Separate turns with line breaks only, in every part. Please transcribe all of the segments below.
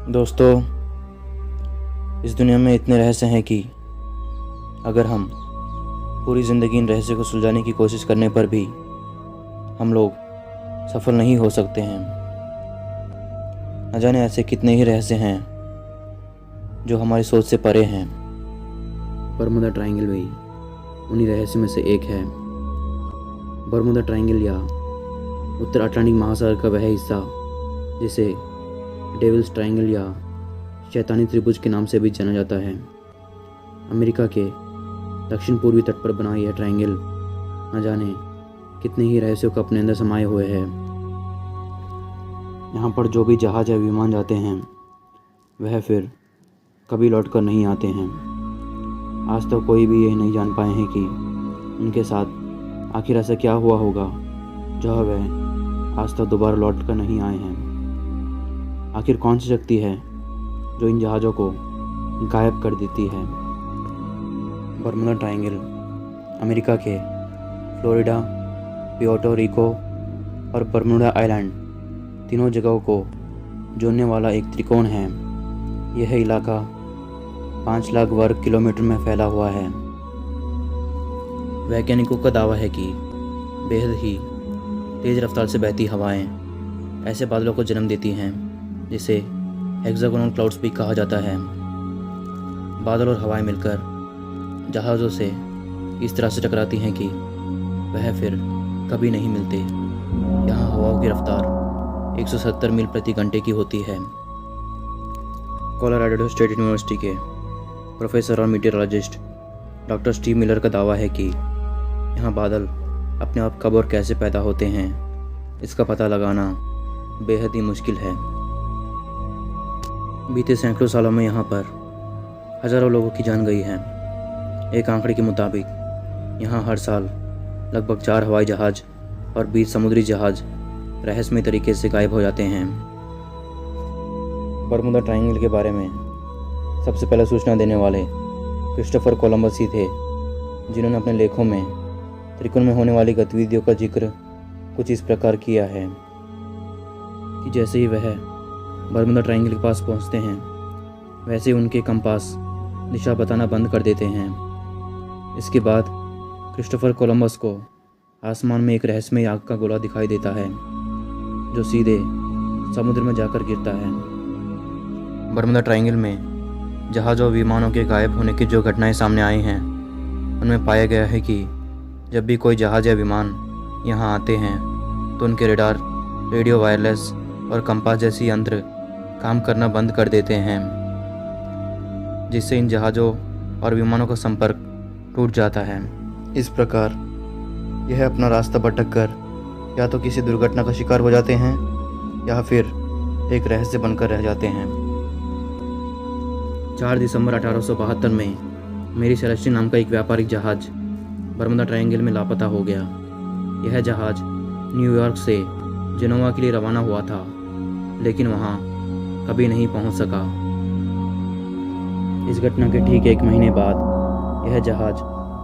दोस्तों, इस दुनिया में इतने रहस्य हैं कि अगर हम पूरी ज़िंदगी इन रहस्य को सुलझाने की कोशिश करने पर भी हम लोग सफल नहीं हो सकते हैं। न जाने ऐसे कितने ही रहस्य हैं जो हमारी सोच से परे हैं।
बरमुदा ट्रायंगल भी उन्हीं रहस्य में से एक है। बरमुदा ट्रायंगल या उत्तर अटलांटिक महासागर का वह हिस्सा जिसे डेविल्स ट्रायंगल या शैतानी त्रिभुज के नाम से भी जाना जाता है, अमेरिका के दक्षिण पूर्वी तट पर बना यह ट्रायंगल न जाने कितने ही रहस्यों को अपने अंदर समाये हुए है। यहाँ पर जो भी जहाज या विमान जाते हैं वह फिर कभी लौट कर नहीं आते हैं। आज तक कोई भी यह नहीं जान पाए हैं कि उनके साथ आखिर ऐसा क्या हुआ होगा जो वह आज तक दोबारा लौट कर नहीं आए हैं। आखिर कौन सी शक्ति है जो इन जहाज़ों को गायब कर देती है। बरमुदा ट्रायंगल अमेरिका के फ्लोरिडा, प्यूर्टो रिको और बरमुडा आइलैंड तीनों जगहों को जोड़ने वाला एक त्रिकोण है। यह इलाका 5 लाख वर्ग किलोमीटर में फैला हुआ है। वैज्ञानिकों का दावा है कि बेहद ही तेज़ रफ्तार से बहती हवाएं ऐसे बादलों को जन्म देती हैं जिसे हेक्सागोनल क्लाउड्स भी कहा जाता है। बादल और हवाएं मिलकर जहाज़ों से इस तरह से टकराती हैं कि वह फिर कभी नहीं मिलते। यहाँ हवाओं की रफ्तार 170 मील प्रति घंटे की होती है। कोलोराडो स्टेट यूनिवर्सिटी के प्रोफेसर और मीटियोरोलॉजिस्ट डॉक्टर स्टीव मिलर का दावा है कि यहाँ बादल अपने आप कब और कैसे पैदा होते हैं इसका पता लगाना बेहद ही मुश्किल है। बीते सैकड़ों सालों में यहाँ पर हज़ारों लोगों की जान गई है। एक आंकड़े के मुताबिक यहाँ हर साल लगभग 4 हवाई जहाज़ और 20 समुद्री जहाज़ रहस्यमय तरीके से गायब हो जाते हैं। बरमुदा ट्रायंगल के बारे में सबसे पहले सूचना देने वाले क्रिस्टोफर कोलंबस ही थे, जिन्होंने अपने लेखों में त्रिकोण में होने वाली गतिविधियों का जिक्र कुछ इस प्रकार किया है कि जैसे ही वह बरमुदा ट्रायंगल के पास पहुंचते हैं वैसे ही उनके कंपास दिशा बताना बंद कर देते हैं। इसके बाद क्रिस्टोफर कोलंबस को आसमान में एक रहस्यमय आग का गोला दिखाई देता है जो सीधे समुद्र में जाकर गिरता है। बरमुदा ट्रायंगल में जहाज़ों और विमानों के गायब होने की जो घटनाएं सामने आई हैं उनमें पाया गया है कि जब भी कोई जहाज़ या विमान यहाँ आते हैं तो उनके रेडार, रेडियो वायरलेस और कंपास जैसी यंत्र काम करना बंद कर देते हैं, जिससे इन जहाज़ों और विमानों का संपर्क टूट जाता है। इस प्रकार यह अपना रास्ता भटक कर या तो किसी दुर्घटना का शिकार हो जाते हैं या फिर एक रहस्य बनकर रह जाते हैं। 4 दिसंबर 1872 में मेरी सेलेस्टी नाम का एक व्यापारिक जहाज़ बरमुदा ट्रायंगल में लापता हो गया। यह जहाज़ न्यूयॉर्क से जेनोवा के लिए रवाना हुआ था, लेकिन वहाँ कभी नहीं पहुँच सका। इस घटना के ठीक 1 महीने बाद यह जहाज़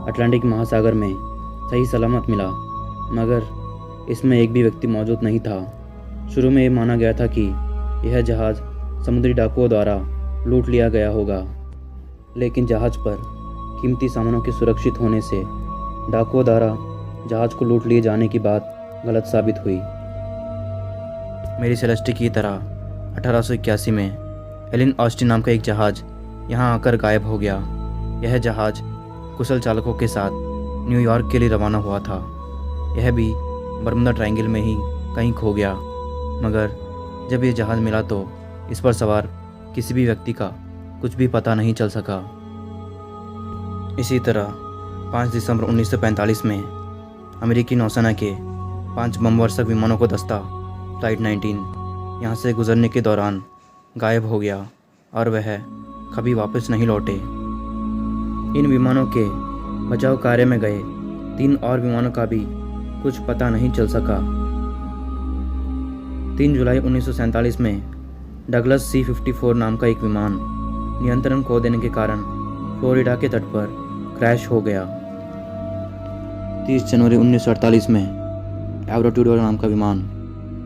अटलांटिक महासागर में सही सलामत मिला, मगर इसमें एक भी व्यक्ति मौजूद नहीं था। शुरू में ये माना गया था कि यह जहाज़ समुद्री डाकुओं द्वारा लूट लिया गया होगा, लेकिन जहाज़ पर कीमती सामानों के सुरक्षित होने से डाकुओं द्वारा जहाज़ को लूट लिए जाने की बात गलत साबित हुई। मेरी सेलेस्टी की तरह 1881 में एलिन ऑस्टिन नाम का एक जहाज़ यहाँ आकर गायब हो गया। यह जहाज़ कुशल चालकों के साथ न्यूयॉर्क के लिए रवाना हुआ था। यह भी बरमुदा ट्रायंगल में ही कहीं खो गया, मगर जब यह जहाज़ मिला तो इस पर सवार किसी भी व्यक्ति का कुछ भी पता नहीं चल सका। इसी तरह 5 दिसंबर 1945 में अमेरिकी नौसेना के 5 बमवर्षक विमानों को दस्ता फ्लाइट 19 यहाँ से गुजरने के दौरान गायब हो गया और वह कभी वापस नहीं लौटे। इन विमानों के बचाव कार्य में गए 3 और विमानों का भी कुछ पता नहीं चल सका। 3 जुलाई 1947 में डगलस C-54 नाम का एक विमान नियंत्रण खो देने के कारण फ्लोरिडा के तट पर क्रैश हो गया। 30 जनवरी 1948 में एवरा ट्यूडोर नाम का विमान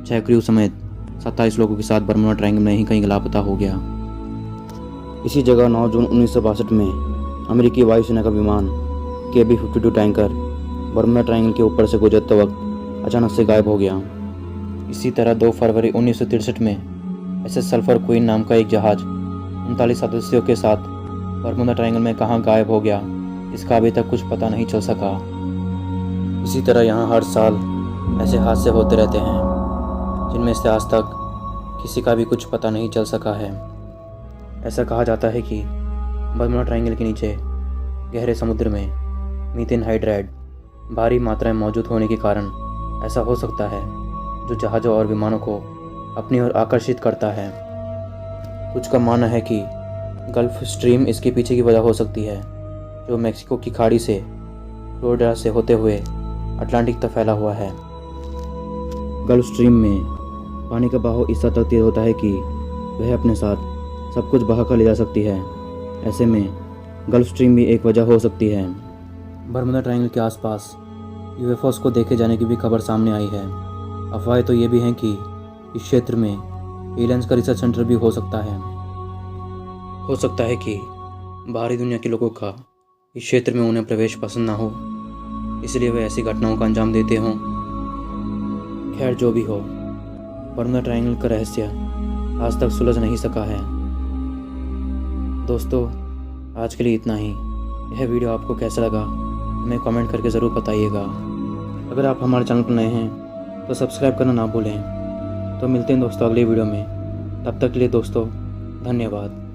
6 क्रू समेत
27 लोगों के साथ बर्मुडा ट्रायंगल में ही कहीं लापता हो गया। इसी जगह 9 जून 1962 में अमेरिकी वायुसेना का विमान KB-52 टैंकर बर्मुडा ट्रायंगल के ऊपर से गुजरते वक्त अचानक से गायब हो गया। इसी तरह 2 फरवरी 1963 में SS सल्फर क्वीन नाम का एक जहाज 39 सदस्यों के साथ बर्मुडा ट्रायंगल में कहाँ गायब हो गया, इसका अभी तक कुछ पता नहीं चल सका। इसी तरह यहाँ हर साल ऐसे हादसे होते रहते हैं जिनमें से आज तक किसी का भी कुछ पता नहीं चल सका है। ऐसा कहा जाता है कि बर्मुडा ट्रायंगल के नीचे गहरे समुद्र में मीथेन हाइड्राइड भारी मात्रा में मौजूद होने के कारण ऐसा हो सकता है जो जहाज़ों और विमानों को अपनी ओर आकर्षित करता है। कुछ का मानना है कि गल्फ स्ट्रीम इसके पीछे की वजह हो सकती है, जो मैक्सिको की खाड़ी से फ्लोरिडा से होते हुए अटलांटिक तक फैला हुआ है। गल्फ स्ट्रीम में पानी का बहाव इस हद तक तेज होता है कि वह अपने साथ सब कुछ बहा कर ले जा सकती है। ऐसे में गल्फ स्ट्रीम भी एक वजह हो सकती है। बर्मुडा ट्रायंगल के आसपास UFOs को देखे जाने की भी खबर सामने आई है। अफवाहें तो ये भी हैं कि इस क्षेत्र में एलियंस का रिसर्च सेंटर भी हो सकता है। हो सकता है कि बाहरी दुनिया के लोगों का इस क्षेत्र में उन्हें प्रवेश पसंद ना हो, इसलिए वे ऐसी घटनाओं का अंजाम देते हों। खैर, जो भी हो, बर्मुडा ट्रायंगल का रहस्य आज तक सुलझ नहीं सका है। दोस्तों, आज के लिए इतना ही। यह वीडियो आपको कैसा लगा हमें कमेंट करके ज़रूर बताइएगा। अगर आप हमारे चैनल पर नए हैं तो सब्सक्राइब करना ना भूलें। तो मिलते हैं दोस्तों अगले वीडियो में। तब तक के लिए दोस्तों धन्यवाद।